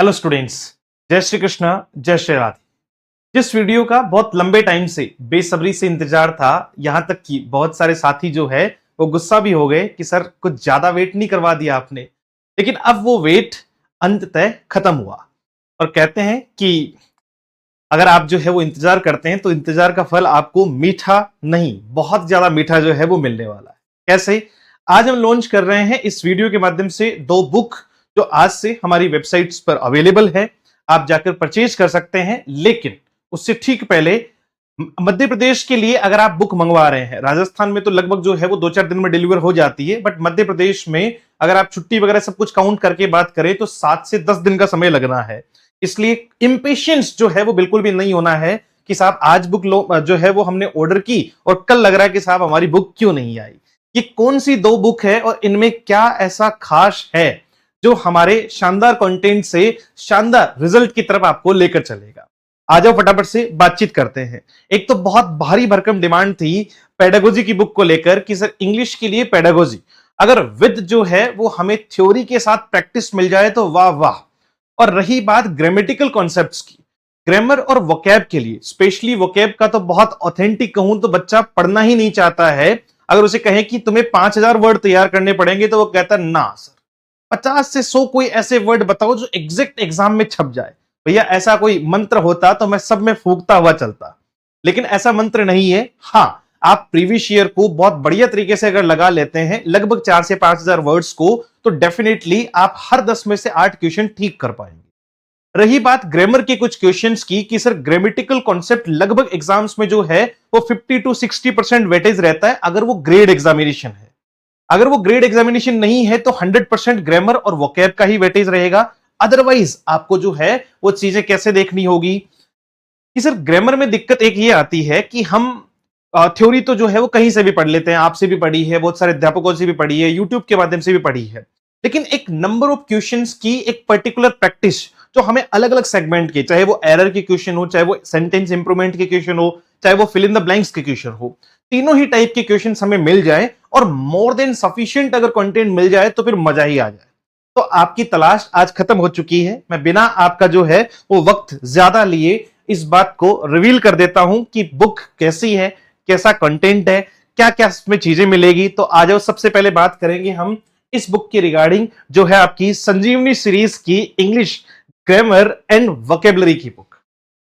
Hello students, जय श्री कृष्ण, जय श्री राधे। जिस वीडियो का बहुत लंबे टाइम से बेसब्री से इंतजार था, यहां तक कि बहुत सारे साथी जो है वो गुस्सा भी हो गए कि सर कुछ ज्यादा वेट नहीं करवा दिया आपने, लेकिन अब वो वेट अंततः खत्म हुआ। और कहते हैं कि अगर आप जो है वो इंतजार करते हैं तो इंतजार का फल आपको मीठा नहीं, बहुत ज्यादा मीठा जो है वो मिलने वाला है। कैसे? आज हम लॉन्च कर रहे हैं इस वीडियो के माध्यम से दो बुक जो आज से हमारी वेबसाइट्स पर अवेलेबल है। आप जाकर परचेज कर सकते हैं, लेकिन उससे ठीक पहले मध्य प्रदेश के लिए अगर आप बुक मंगवा रहे हैं, राजस्थान में तो लगभग जो है वो 2-4 दिन में डिलीवर हो जाती है, बट मध्य प्रदेश में अगर आप छुट्टी वगैरह सब कुछ काउंट करके बात करें तो 7 से 10 दिन का समय लगना है। इसलिए इंपेशेंस जो है वो बिल्कुल भी नहीं होना है कि साहब आज बुक जो है वो हमने ऑर्डर की और कल लग रहा है कि साहब हमारी बुक क्यों नहीं आई। ये कौन सी दो बुक है और इनमें क्या ऐसा खास है जो हमारे शानदार कंटेंट से शानदार रिजल्ट की तरफ आपको लेकर चलेगा। आ जाओ फटाफट से बातचीत करते हैं। एक तो बहुत भारी भरकम डिमांड थी पेडागोजी की बुक को लेकर कि सर इंग्लिश के लिए पेडागोजी अगर विद जो है वो हमें थ्योरी के साथ प्रैक्टिस मिल जाए तो वाह वाह। और रही बात ग्रामेटिकल कॉन्सेप्ट्स की, ग्रामर और वोकैब के लिए, स्पेशली वोकैब का तो बहुत ऑथेंटिक कहूं तो बच्चा पढ़ना ही नहीं चाहता है। अगर उसे कहें कि तुम्हें 5000 वर्ड तैयार करने पड़ेंगे तो वो कहता ना सर, 50 से 100 कोई ऐसे वर्ड बताओ जो एग्जैक्ट एग्जाम में छप जाए। भैया ऐसा कोई मंत्र होता तो मैं सब में फूंकता हुआ चलता, लेकिन ऐसा मंत्र नहीं है। हाँ, आप प्रीवियस ईयर को बहुत बढ़िया तरीके से अगर लगा लेते हैं लगभग 4 से 5000 वर्ड्स को, तो डेफिनेटली आप हर 10 में से 8 क्वेश्चन ठीक कर पाएंगे। रही बात ग्रामर के कुछ क्वेश्चंस की कि सर ग्रामेटिकल कॉन्सेप्ट लगभग एग्जाम्स में जो है वो 50 to 60% वेटेज रहता है अगर वो ग्रेड एग्जामिनेशन है। अगर वो ग्रेड एग्जामिनेशन नहीं है तो 100% ग्रामर और वोकैब का ही वेटेज रहेगा। अदरवाइज आपको जो है वो चीजें कैसे देखनी होगी कि सर ग्रामर में दिक्कत एक ये आती है कि हम थ्योरी तो जो है वो कहीं से भी पढ़ लेते हैं, आपसे भी पढ़ी है, बहुत सारे अध्यापकों से भी पढ़ी है, यूट्यूब के माध्यम से भी पढ़ी है, लेकिन एक नंबर ऑफ क्वेश्चंस की एक पर्टिकुलर प्रैक्टिस जो हमें अलग अलग सेगमेंट के, चाहे वो एरर के क्वेश्चन हो, चाहे वो सेंटेंस इंप्रूवमेंट के क्वेश्चन हो, चाहे वो फिल इन द ब्लैंक्स के क्वेश्चन हो, तीनों ही टाइप के क्वेश्चन हमें मिल जाए और मोर देन सफिशिएंट अगर कंटेंट मिल जाए तो फिर मजा ही आ जाए। तो आपकी तलाश आज खत्म हो चुकी है। मैं बिना आपका जो है वो वक्त ज्यादा लिए इस बात को रिवील कर देता हूं कि बुक कैसी है, कैसा कंटेंट है, क्या क्या इसमें चीजें मिलेगी। तो आ जाओ, सबसे पहले बात करेंगे हम इस बुक की रिगार्डिंग जो है आपकी संजीवनी सीरीज की इंग्लिश ग्रामर एंड वोकैबुलरी की बुक।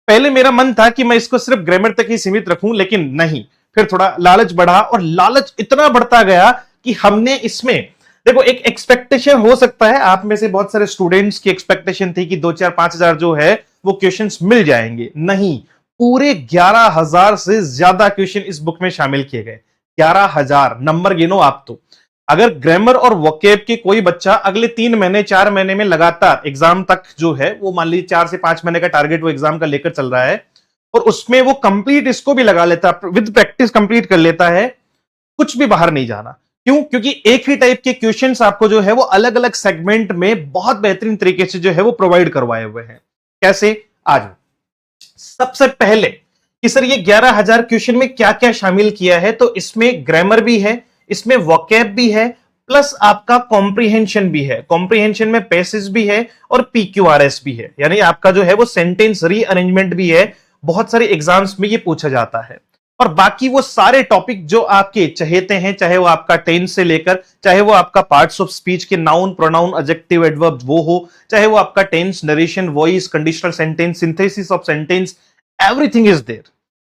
पहले मेरा मन था कि मैं इसको सिर्फ ग्रामर तक ही सीमित रखूं, लेकिन नहीं, फिर थोड़ा लालच बढ़ा और लालच इतना बढ़ता गया कि हमने इसमें, देखो एक एक्सपेक्टेशन हो सकता है आप में से बहुत सारे स्टूडेंट्स की एक्सपेक्टेशन थी कि 2-4-5 हजार जो है वो क्वेश्चंस मिल जाएंगे। नहीं, पूरे 11,000 से ज्यादा क्वेश्चन इस बुक में शामिल किए गए। 11,000 नंबर गिनो आप। तो अगर ग्रामर और वोकैब के कोई बच्चा अगले 3 महीने 4 महीने में लगातार एग्जाम तक जो है वो मान लीजिए 4 से 5 महीने का टारगेट वो एग्जाम का लेकर चल रहा है और उसमें वो कंप्लीट इसको भी लगा लेता है, विद प्रैक्टिस कंप्लीट कर लेता है, कुछ भी बाहर नहीं जाना। क्यों? क्योंकि एक ही टाइप के क्वेश्चंस आपको जो है वो अलग अलग सेगमेंट में बहुत बेहतरीन तरीके से जो है वो प्रोवाइड करवाए हुए हैं। कैसे? आज सबसे पहले कि सर ये 11,000 क्वेश्चन में क्या क्या शामिल किया है, तो इसमें ग्रामर भी है, इसमें वोकैब भी है, प्लस आपका कॉम्प्रिहेंशन भी है। कॉम्प्रिहेंशन में पैसेज भी है और पीक्यूआरएस भी है, यानी आपका जो है वो सेंटेंस रीअरेंजमेंट भी है। बहुत सारे एग्जाम्स में ये पूछा जाता है। और बाकी वो सारे टॉपिक जो आपके चहेते हैं, चाहे वो आपका टेंस से लेकर, चाहे वो आपका पार्ट्स ऑफ स्पीच के नाउन, प्रोनाउन, एडजेक्टिव, एडवर्ब वो हो, चाहे वो आपका tense, narration, voice, conditional sentence, synthesis of sentence, everything is there.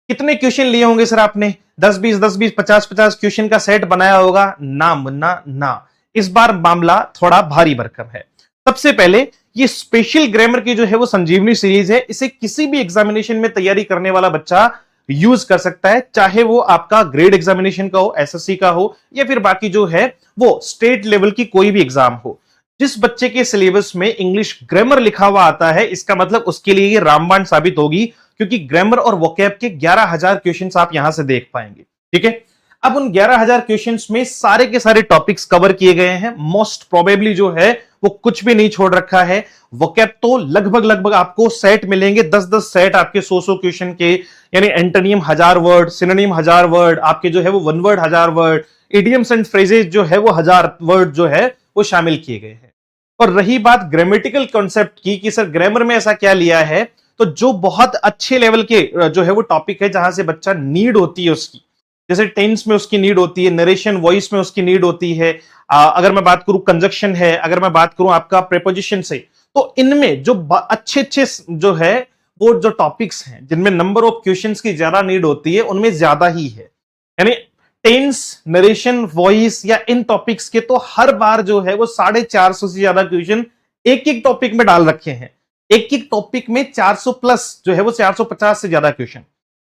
कितने क्वेश्चन लिए होंगे सर आपने? 10-20, 10-20, 50-50 क्वेश्चन का सेट बनाया होगा ना मुन्ना ना। इस बार मामला थोड़ा भारी भरकम है। सबसे पहले ये स्पेशल ग्रामर की जो है वो संजीवनी सीरीज है, इसे किसी भी एग्जामिनेशन में तैयारी करने वाला बच्चा यूज कर सकता है, चाहे वो आपका ग्रेड एग्जामिनेशन का हो, एसएससी का हो, या फिर बाकी जो है वो स्टेट लेवल की कोई भी एग्जाम हो। जिस बच्चे के सिलेबस में इंग्लिश ग्रामर लिखा हुआ आता है, इसका मतलब उसके लिए ये रामबाण साबित होगी, क्योंकि ग्रामर और वोकैब के 11,000 क्वेश्चंस आप यहां से देख पाएंगे। ठीक है, अब उन 11,000 क्वेश्चंस में सारे के सारे टॉपिक्स कवर किए गए हैं। मोस्ट प्रोबेबली जो है वो कुछ भी नहीं छोड़ रखा है। वोकैब तो लगभग आपको सेट मिलेंगे, 10-10 सेट आपके 100-100 क्वेश्चन के, यानी एंटोनियम 1000 वर्ड, सिनोनिम 1000 वर्ड, आपके जो है वो one word 1000 word, idioms and phrases जो है वो 1000 वर्ड जो है वो शामिल किए गए हैं। और रही बात ग्रामेटिकल कॉन्सेप्ट की कि सर ग्रामर में ऐसा क्या लिया है, तो जो बहुत अच्छे लेवल के जो है वो टॉपिक है जहां से बच्चा नीड होती है उसकी, जैसे टेंस में उसकी नीड होती है, नरेशन वॉइस में उसकी नीड होती है, अगर मैं बात करूं कंजक्शन है, अगर मैं बात करूं आपका प्रेपोजिशन से, तो इनमें जो अच्छे अच्छे जो है वो जो टॉपिक्स हैं जिनमें नंबर ऑफ क्वेश्चंस की ज्यादा नीड होती है उनमें ज्यादा ही है। यानी टेंस, नरेशन, वॉइस या इन टॉपिक्स के तो हर बार जो है वो 450 से ज्यादा क्वेश्चन एक एक टॉपिक में डाल रखे हैं। एक एक टॉपिक में 400 प्लस जो है वो 450 से ज्यादा क्वेश्चन।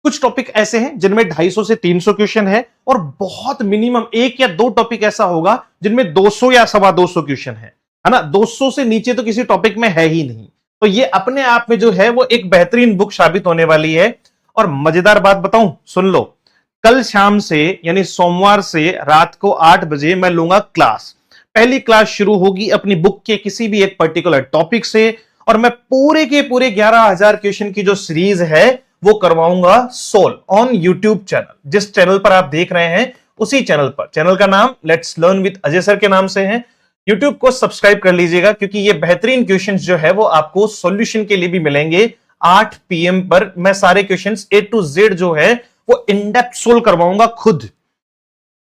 कुछ टॉपिक ऐसे हैं जिनमें 250 से 300 क्वेश्चन है, और बहुत मिनिमम एक या दो टॉपिक ऐसा होगा जिनमें 200 या 250 क्वेश्चन है ना। 200 से नीचे तो किसी टॉपिक में है ही नहीं। तो ये अपने आप में जो है वो एक बेहतरीन बुक साबित होने वाली है। और मजेदार बात बताऊं, सुन लो, कल शाम से यानी सोमवार से रात को 8 बजे मैं लूंगा क्लास। पहली क्लास शुरू होगी अपनी बुक के किसी भी एक पर्टिकुलर टॉपिक से, और मैं पूरे के पूरे 11,000 क्वेश्चन की जो सीरीज है वो करवाऊंगा सोल ऑन यूट्यूब चैनल। जिस चैनल पर आप देख रहे हैं उसी चैनल पर, चैनल का नाम let's learn with Ajay sir के नाम से है। यूट्यूब को सब्सक्राइब कर लीजिएगा, क्योंकि ये बेहतरीन क्वेश्चंस जो है वो आपको सॉल्यूशन के लिए भी मिलेंगे। 8 PM पर मैं सारे क्वेश्चंस A to Z जो है वो इनडेप्थ सोल्व करवाऊंगा, खुद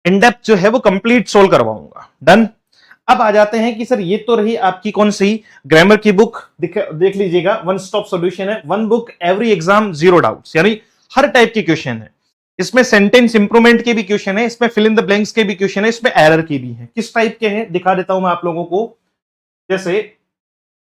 इनडेप्थ जो है वो कंप्लीट सोल्व करवाऊंगा। डन। अब आ जाते हैं कि सर ये तो रही आपकी कौन सी ग्रामर की बुक, देख लीजिएगा, वन स्टॉप सॉल्यूशन है, one book every exam zero doubts, यानी हर टाइप के क्वेश्चन है। इसमें सेंटेंस इंप्रूवमेंट के भी क्वेश्चन है, इसमें फिल इन द ब्लैंक्स के भी क्वेश्चन है, इसमें एरर के भी है। किस टाइप के हैं दिखा देता हूं मैं आप लोगों को। जैसे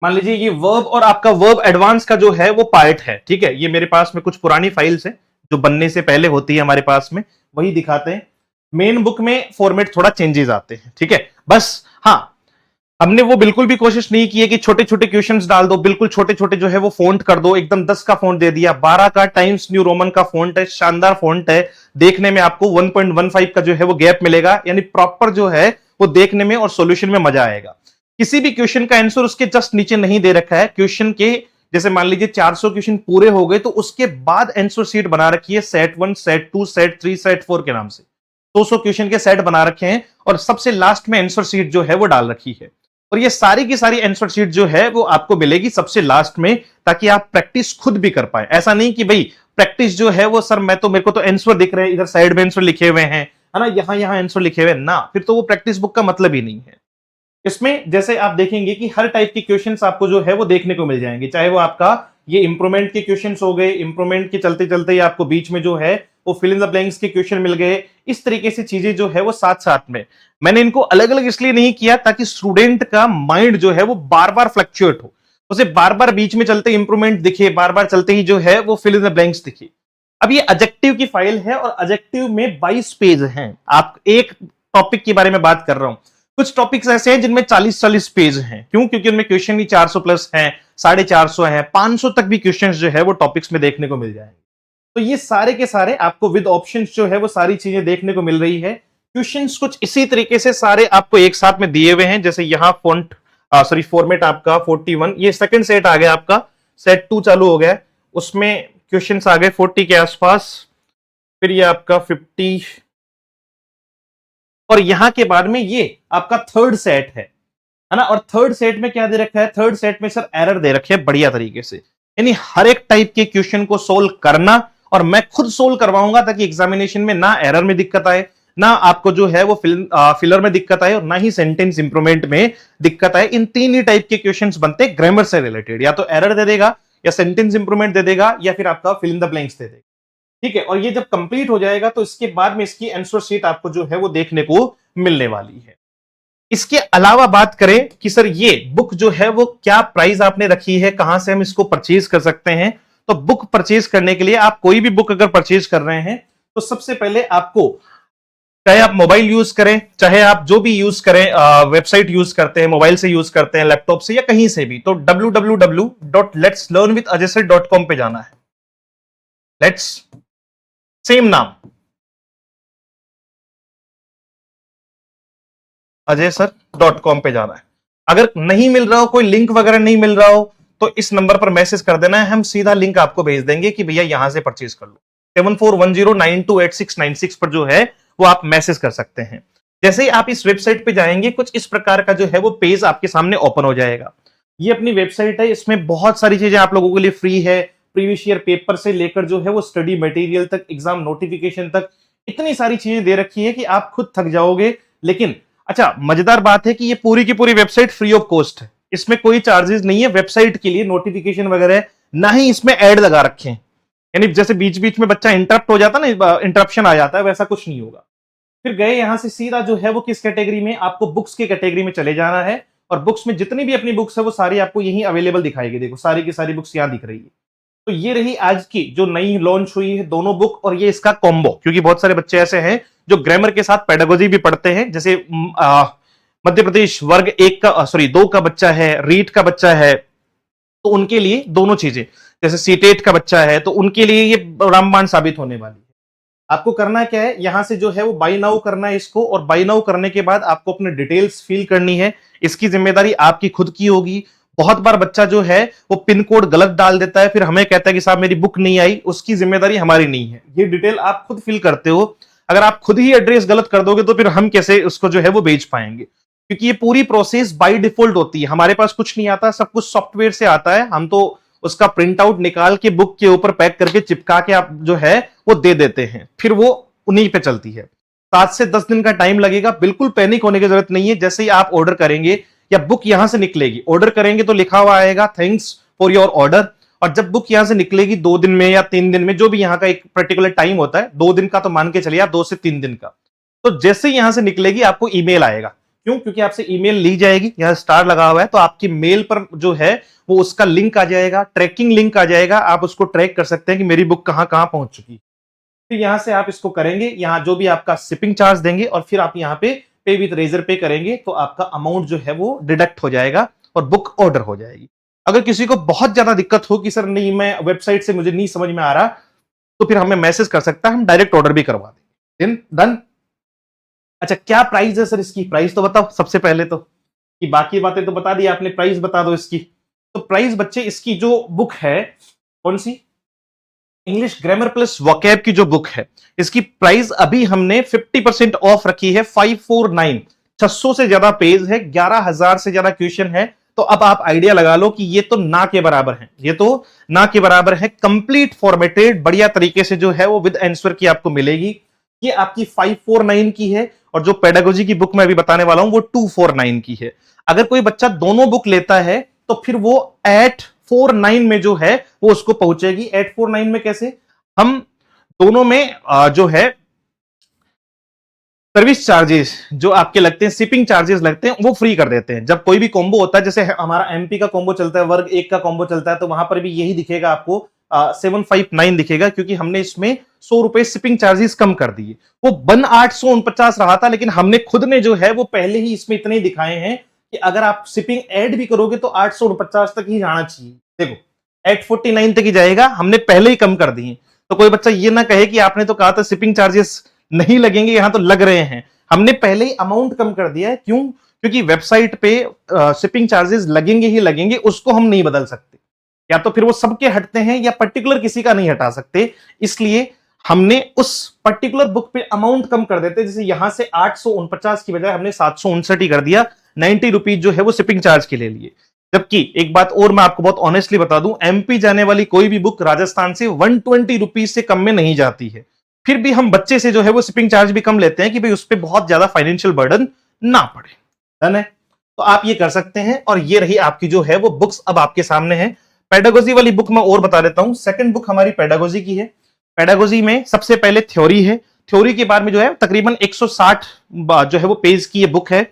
मान लीजिए ये वर्ब और आपका वर्ब एडवांस का जो है वो पार्ट है, ठीक है। ये मेरे पास में कुछ पुरानी फाइल्स है जो बनने से पहले होती है हमारे पास में, वही दिखाते हैं। मेन बुक में फॉर्मेट थोड़ा चेंजेस आते हैं, ठीक है। बस हाँ, हमने वो बिल्कुल भी कोशिश नहीं की है कि छोटे छोटे क्वेश्चंस डाल दो, बिल्कुल छोटे छोटे जो है वो फॉन्ट कर दो, एकदम 10 का फॉन्ट दे दिया। 12 का टाइम्स न्यू रोमन का फॉन्ट है, शानदार फॉन्ट है, देखने में आपको 1.15 का जो है वो गैप मिलेगा, यानी प्रॉपर जो है वो देखने में और सॉल्यूशन में मजा आएगा। किसी भी क्वेश्चन का आंसर उसके जस्ट नीचे नहीं दे रखा है। क्वेश्चन के जैसे मान लीजिए 400 क्वेश्चन पूरे हो गए तो उसके बाद आंसर शीट बना रखी है सेट 1, सेट 2, सेट 3, सेट 4 के नाम से 200 क्वेश्चन के सेट बना रखे हैं, और सबसे लास्ट में आंसर शीट जो है वो डाल रखी है। और ये सारी की सारी आंसर शीट जो है वो आपको मिलेगी सबसे लास्ट में, ताकि आप प्रैक्टिस खुद भी कर पाए। ऐसा नहीं कि भाई प्रैक्टिस जो है वो सर मेरे को तो आंसर दिख रहे हैं, इधर साइड में आंसर लिखे हुए हैं, है ना, यहां आंसर लिखे हुए ना, फिर तो वो प्रैक्टिस बुक का मतलब ही नहीं है। इसमें जैसे आप देखेंगे कि हर टाइप के क्वेश्चंस आपको जो है वो देखने को मिल जाएंगे, चाहे वो आपका ये इंप्रूवमेंट के क्वेश्चंस हो गए, इंप्रूवमेंट के चलते चलते ही आपको बीच में जो है वो फिल इन द ब्लैंक्स के क्वेश्चन मिल गए। इस तरीके से चीजें जो है वो साथ साथ में, मैंने इनको अलग अलग इसलिए नहीं किया ताकि स्टूडेंट का माइंड जो है वो बार बार फ्लक्चुएट हो, उसे बार बार बीच में चलते इंप्रूवमेंट दिखे, बार बार चलते ही जो है वो फिल इन द ब्लैंक्स दिखे। अब ये एडजेक्टिव की फाइल है और एडजेक्टिव में 22 पेज हैं। आप एक टॉपिक के बारे में बात कर रहा हूं, कुछ टॉपिक्स ऐसे हैं जिनमें 40-40 पेज हैं। क्यों? क्योंकि उनमें क्वेश्चन भी 400 प्लस हैं, 450 हैं, 500 तक भी क्वेश्चंस जो है वो टॉपिक्स में देखने को मिल जाएंगे। तो ये सारे के सारे आपको विद ऑप्शंस जो है वो सारी चीजें देखने को मिल रही है। क्वेश्चंस कुछ इसी तरीके से सारे आपको एक साथ में दिए हुए हैं। जैसे यहाँ फॉर्मेट आपका 41, ये सेकंड सेट आ गया, आपका सेट 2 चालू हो गया, उसमें क्वेश्चंस आ गए 40 के आसपास, फिर ये आपका 50, और यहां के बाद में ये आपका थर्ड सेट है ना। और थर्ड सेट में क्या दे रखा है? थर्ड सेट में सर एरर दे रखे हैं बढ़िया तरीके से, यानी हर एक टाइप के क्वेश्चन को सोल्व करना, और मैं खुद सोल्व करवाऊंगा ताकि एग्जामिनेशन में ना एरर में दिक्कत आए, ना आपको जो है वो फिलर में दिक्कत आए, और ना ही सेंटेंस इंप्रूवमेंट में दिक्कत आए। इन तीन ही टाइप के क्वेश्चंस बनते हैं ग्रामर से रिलेटेड, या तो एरर दे देगा, या सेंटेंस इंप्रूवमेंट दे देगा, या फिर आपका फिल इन द ब्लैंक्स दे देगा, ठीक है। और ये जब कंप्लीट हो जाएगा तो इसके बाद में इसकी आंसर शीट आपको जो है वो देखने को मिलने वाली है। इसके अलावा बात करें कि सर ये बुक जो है वो क्या प्राइस आपने रखी है, कहां से हम इसको परचेज कर सकते हैं। तो बुक परचेज करने के लिए आप कोई भी बुक अगर परचेज कर रहे हैं तो सबसे पहले आपको, चाहे आप मोबाइल यूज करें, चाहे आप जो भी यूज करें, वेबसाइट यूज करते हैं, मोबाइल से यूज करते हैं, लैपटॉप से या कहीं से भी, तो www.letslearnwithajay.com पे जाना है। लेट्स सेम नाम ajaysir.com पे जाना है। अगर नहीं मिल रहा हो, कोई लिंक वगैरह नहीं मिल रहा हो, तो इस नंबर पर मैसेज कर देना है, हम सीधा लिंक आपको भेज देंगे कि भैया यहां से परचेज कर लो। 7410928696 पर जो है वो आप मैसेज कर सकते हैं। जैसे ही आप इस वेबसाइट पे जाएंगे, कुछ इस प्रकार का जो है वो पेज आपके सामने ओपन हो जाएगा। ये अपनी वेबसाइट है, इसमें बहुत सारी चीजें आप लोगों के लिए फ्री है। प्रीवियस ईयर पेपर से लेकर जो है वो स्टडी मटेरियल तक, एग्जाम नोटिफिकेशन तक, इतनी सारी चीजें दे रखी है कि आप खुद थक जाओगे। लेकिन अच्छा, मजेदार बात है कि ये पूरी की पूरी वेबसाइट फ्री ऑफ कॉस्ट है, इसमें कोई चार्जेस नहीं है वेबसाइट के लिए, नोटिफिकेशन वगैरह, ना ही इसमें ऐड लगा रखे हैं। यानी जैसे बीच बीच में बच्चा इंटरप्ट हो जाता है ना, इंटरप्शन आ जाता है, वैसा कुछ नहीं होगा। फिर गए यहां से सीधा जो है वो किस कैटेगरी में, आपको बुक्स की कैटेगरी में चले जाना है। और बुक्स में जितनी भी अपनी बुक्स है वो सारी आपको यहीं अवेलेबल दिखाएगी। देखो सारी की सारी बुक्स यहां दिख रही है। तो ये रही आज की जो नई लॉन्च हुई है दोनों बुक, और ये इसका कॉम्बो, क्योंकि बहुत सारे बच्चे ऐसे हैं जो ग्रामर के साथ पेडागोजी भी पढ़ते हैं। जैसे मध्य प्रदेश वर्ग 1 का, सॉरी 2 का बच्चा है, रीट का बच्चा है, तो उनके लिए दोनों चीजें, जैसे सीटेट का बच्चा है तो उनके लिए ये रामबाण साबित होने वाली है। आपको करना क्या है, यहां से जो है वो बाय नाउ करना है इसको, और बाय नाउ करने के बाद आपको अपने डिटेल्स फिल करनी है। इसकी जिम्मेदारी आपकी खुद की होगी। बहुत बार बच्चा जो है वो पिन कोड गलत डाल देता है, फिर हमें कहता है कि साहब मेरी बुक नहीं आई, उसकी जिम्मेदारी हमारी नहीं है। ये डिटेल आप खुद फिल करते हो। अगर आप खुद ही एड्रेस गलत कर दोगे तो फिर हम कैसे उसको जो है वो भेज पाएंगे, क्योंकि ये पूरी प्रोसेस बाय डिफॉल्ट होती है। हमारे पास कुछ नहीं आता, सब कुछ सॉफ्टवेयर से आता है। हम तो उसका प्रिंट आउट निकाल के बुक के ऊपर पैक करके चिपका के आप जो है वो दे देते हैं, फिर वो उन्हीं पे चलती है। 7 से 10 दिन का टाइम लगेगा, बिल्कुल पैनिक होने की जरूरत नहीं है। जैसे ही आप ऑर्डर करेंगे या बुक यहां से निकलेगी, ऑर्डर करेंगे तो लिखा हुआ आएगा थैंक्स फॉर योर ऑर्डर, और जब बुक यहां से निकलेगी 2 दिन में या 3 दिन में, जो भी यहां का एक पर्टिकुलर टाइम होता है, 2 दिन का तो मान के चलिए आप, 2 से 3 दिन का, तो जैसे ही यहां से निकलेगी आपको ईमेल आएगा। क्यों? क्योंकि आपसे ईमेल ली जाएगी, यहां स्टार लगा हुआ है, तो आपकी मेल पर जो है वो उसका लिंक आ जाएगा, ट्रैकिंग लिंक आ जाएगा। आप उसको ट्रैक कर सकते हैं कि मेरी बुक कहां कहां पहुंच चुकी। फिर यहां से आप इसको करेंगे, यहां जो भी आपका शिपिंग चार्ज देंगे, और फिर आप यहां पे विद रेजर पे करेंगे, तो आपका अमाउंट जो है वो डिडक्ट हो जाएगा और बुक ऑर्डर हो जाएगी। अगर किसी को बहुत ज्यादा दिक्कत हो कि सर नहीं, मैं वेबसाइट से मुझे नहीं समझ में आ रहा, तो फिर हमें मैसेज कर सकता है, हम डायरेक्ट ऑर्डर भी करवा देंगे। डन। अच्छा, क्या प्राइस है सर इसकी? प्राइस तो बताओ सबसे पहले तो, कि बाकी बातें तो बता दी आपने, प्राइस बता दो इसकी। तो प्राइस बच्चे, इसकी जो बुक है, कौन सी, इंग्लिश ग्रामर प्लस वोकैब की जो बुक है, इसकी प्राइस अभी हमने 50% ऑफ रखी है, 549। 600 से ज्यादा पेज है, 11,000 से ज्यादा क्वेश्चन है। तो अब आप आइडिया लगा लो कि ये तो ना के बराबर है, ये तो ना के बराबर है। कंप्लीट फॉर्मेटेड बढ़िया तरीके से जो है वो विद आंसर की आपको मिलेगी। ये आपकी 549 की है, और जो पेडागोजी की बुक मैं अभी बताने वाला हूं वो 249 की है। अगर कोई बच्चा दोनों बुक लेता है तो फिर वो 849 में जो है वो उसको पहुंचेगी। 849 में कैसे? हम दोनों में जो है सर्विस चार्जेस जो आपके लगते हैं, शिपिंग चार्जेस लगते हैं, वो फ्री कर देते हैं। जब कोई भी कॉम्बो होता है, जैसे हमारा एमपी का कॉम्बो चलता है, वर्ग 1 का कॉम्बो चलता है, तो वहां पर भी यही दिखेगा आपको, 759 दिखेगा, क्योंकि हमने इसमें 100 रुपए शिपिंग चार्जेस कम कर दिए। वो 849 रहा था, लेकिन हमने खुद ने जो है वो पहले ही इसमें इतने दिखाए हैं कि अगर आप शिपिंग ऐड भी करोगे तो 849 तक ही जाना चाहिए। देखो 849 तक ही जाएगा, हमने पहले ही कम कर दिए। तो कोई बच्चा ये ना कहे कि आपने तो कहा था शिपिंग चार्जेस नहीं लगेंगे, यहां तो लग रहे हैं। हमने पहले ही अमाउंट कम कर दिया है। क्यों? क्योंकि वेबसाइट पे शिपिंग चार्जेस लगेंगे ही लगेंगे, उसको हम नहीं बदल सकते, या तो फिर वो सबके हटते हैं या पर्टिकुलर किसी का नहीं हटा सकते। इसलिए हमने उस पर्टिकुलर बुक पे अमाउंट कम कर देते, जैसे यहां से 849 की बजाय हमने 759 ही कर दिया। 90 रुपीज जो है वो शिपिंग चार्ज के ले लिए। जबकि एक बात और मैं आपको बहुत ऑनेस्टली बता दूं, एमपी जाने वाली कोई भी बुक राजस्थान से 120 रुपीज से कम में नहीं जाती है। फिर भी हम बच्चे से जो है वो शिपिंग चार्ज भी कम लेते हैं कि भाई उस पर बहुत ज्यादा फाइनेंशियल बर्डन ना पड़े। डन है? तो आप ये कर सकते हैं। और ये रही आपकी जो है वो बुक्स अब आपके सामने है। पेडागोजी वाली बुक मैं और बता देता हूं। सेकंड बुक हमारी पेडागोजी की है। पेडागोजी में सबसे पहले थ्योरी है। थ्योरी के बाद में जो है तकरीबन 160 जो है वो पेज की ये बुक है।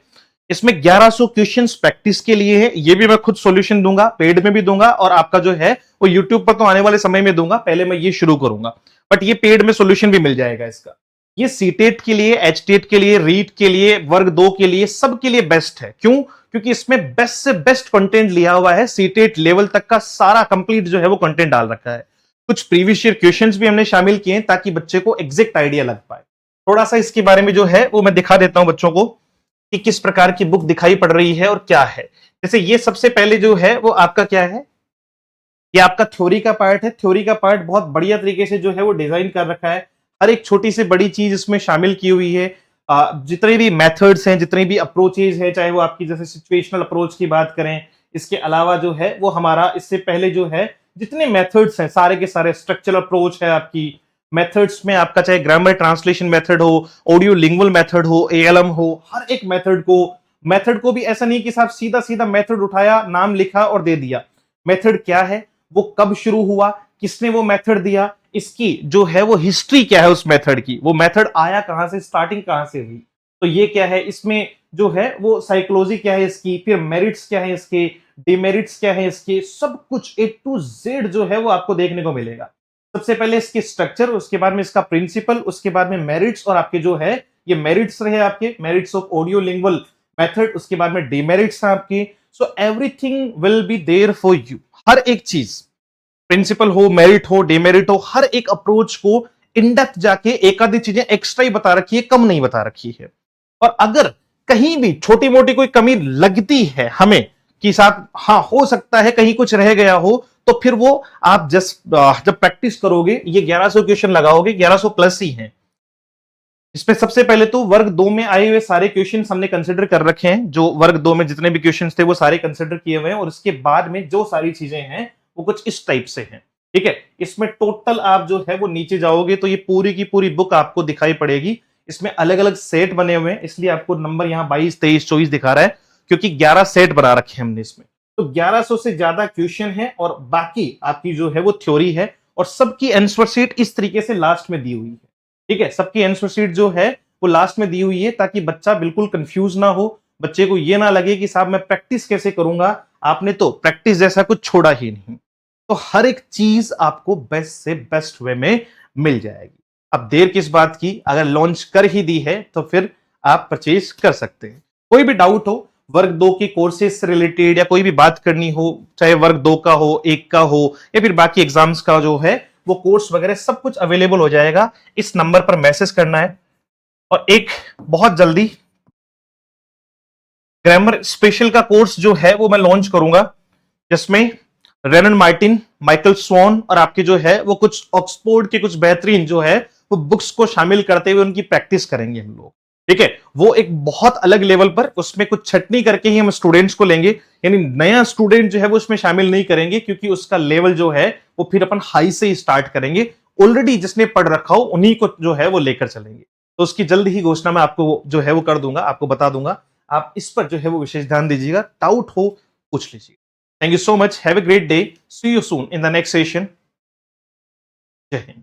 इसमें 1100 क्वेश्चंस प्रैक्टिस के लिए है। ये भी मैं खुद सॉल्यूशन दूंगा, पेड में भी दूंगा, और आपका जो है वो यूट्यूब पर तो आने वाले समय में दूंगा। पहले मैं ये शुरू करूंगा, बट ये पेड में सॉल्यूशन भी मिल जाएगा इसका। ये सीटेट के लिए, एचटेट के लिए, रीट के लिए, वर्ग 2 के लिए, सबके लिए बेस्ट है। क्यों? क्योंकि इसमें बेस्ट से बेस्ट कंटेंट लिया हुआ है। सीटेट लेवल तक का सारा कंप्लीट जो है वो कंटेंट डाल रखा है। कुछ प्रीवियस ईयर क्वेश्चंस भी हमने शामिल किए हैं ताकि बच्चे को एग्जैक्ट आइडिया लग पाए। थोड़ा सा इसके बारे में जो है वो मैं दिखा देता हूं बच्चों को कि किस प्रकार की बुक दिखाई पड़ रही है और क्या है। जैसे ये सबसे पहले जो है वो आपका क्या है, ये आपका थ्योरी का पार्ट है। थ्योरी का पार्ट बहुत बढ़िया तरीके से जो है वो डिजाइन कर रखा है। हर एक छोटी से बड़ी चीज इसमें शामिल की हुई है। जितने भी मेथड्स हैं, जितने भी अप्रोचेज है, चाहे वो आपकी जैसे सिचुएशनल अप्रोच की बात करें, इसके अलावा जो है वो हमारा इससे पहले जो है जितने मेथड्स हैं सारे के सारे, स्ट्रक्चरल अप्रोच है आपकी, मेथड्स में आपका चाहे ग्रामर ट्रांसलेशन मेथड हो, ऑडियो लिंगुअल मेथड हो, एएलएम हो, हर एक मेथड को भी ऐसा नहीं कि साहब सीधा सीधा मेथड उठाया, नाम लिखा और दे दिया। मेथड क्या है, वो कब शुरू हुआ, किसने वो मेथड दिया, इसकी जो है वो हिस्ट्री क्या है उस मेथड की, वो मेथड आया कहां से, स्टार्टिंग कहां से हुई, तो ये क्या है, इसमें जो है वो साइकोलॉजी क्या है इसकी, फिर मेरिट्स क्या है इसके, डिमेरिट्स क्या है इसके, सब कुछ ए टू जेड जो है वो आपको देखने को मिलेगा। सबसे पहले इसके स्ट्रक्चर, उसके बाद में इसका प्रिंसिपल, उसके बाद में मेरिट्स, और आपके जो है ये मेरिट्स रहे आपके merits of audio lingual method, उसके बाद में डिमेरिट्स हैं आपकी। So everything will be there for you, हर एक चीज, प्रिंसिपल हो, मेरिट हो, डिमेरिट हो, हर एक अप्रोच को इन डेप्थ जाके एक आधी चीजें एक्स्ट्रा ही बता रखी है, कम नहीं बता रखी है। और अगर कहीं भी छोटी मोटी कोई कमी लगती है हमें कि साहब हाँ हो सकता है कहीं कुछ रह गया हो, तो फिर वो आप जब प्रैक्टिस करोगे, ये 1100 क्वेश्चन लगाओगे, 1100 प्लस ही हैं। इसमें सबसे पहले तो वर्ग 2 में आए हुए सारे क्वेश्चन हमने कंसिडर कर रखे हैं, जो वर्ग 2 में जितने भी क्वेश्चन थे वो सारे कंसिडर किए हुए हैं, और इसके बाद में जो सारी चीजें हैं वो कुछ इस टाइप से हैं। ठीक है, इसमें टोटल आप जो है वो नीचे जाओगे तो ये पूरी की पूरी बुक आपको दिखाई पड़ेगी। इसमें अलग अलग सेट बने हुए हैं, इसलिए आपको नंबर यहाँ 22, 23, 24 दिखा रहा है, क्योंकि 11 सेट बना रखे हैं हमने इसमें। तो 1100 से ज्यादा क्वेश्चन है, और बाकी आपकी जो है वो थ्योरी है, और सबकी आंसर शीट इस तरीके से लास्ट में दी हुई है। ठीक है, सबकी आंसर शीट जो है वो लास्ट में दी हुई है, ताकि बच्चा बिल्कुल कंफ्यूज ना हो, बच्चे को ये ना लगे कि साहब मैं प्रैक्टिस कैसे करूंगा, आपने तो प्रैक्टिस जैसा कुछ छोड़ा ही नहीं। तो हर एक चीज आपको बेस्ट से बेस्ट वे में मिल जाएगी। अब देर किस बात की, अगर लॉन्च कर ही दी है तो फिर आप परचेज कर सकते हैं। कोई भी डाउट हो वर्ग 2 के कोर्सेज से रिलेटेड, या कोई भी बात करनी हो, चाहे वर्ग 2 का हो, 1 का हो, या फिर बाकी एग्जाम्स का जो है वो कोर्स वगैरह सब कुछ अवेलेबल हो जाएगा। इस नंबर पर मैसेज करना है। और एक बहुत जल्दी ग्रामर स्पेशल का कोर्स जो है वो मैं लॉन्च करूंगा, जिसमें रेनन मार्टिन, माइकल स्वॉन और आपके जो है वो कुछ ऑक्सफोर्ड के कुछ बेहतरीन जो है वो बुक्स को शामिल करते हुए उनकी प्रैक्टिस करेंगे हम लोग। ठीक है, वो एक बहुत अलग लेवल पर, उसमें कुछ छटनी करके ही हम स्टूडेंट्स को लेंगे, यानी नया स्टूडेंट जो है वो उसमें शामिल नहीं करेंगे, क्योंकि उसका लेवल जो है वो फिर अपन हाई से ही स्टार्ट करेंगे। ऑलरेडी जिसने पढ़ रखा हो उन्हीं को जो है वो लेकर चलेंगे। तो उसकी जल्द ही घोषणा मैं आपको जो है वो कर दूंगा, आपको बता दूंगा। आप इस पर जो है वो विशेष ध्यान दीजिएगा, डाउट हो पूछ लीजिए। Thank you so much. Have a great day. See you soon in the next session. Jai Hind.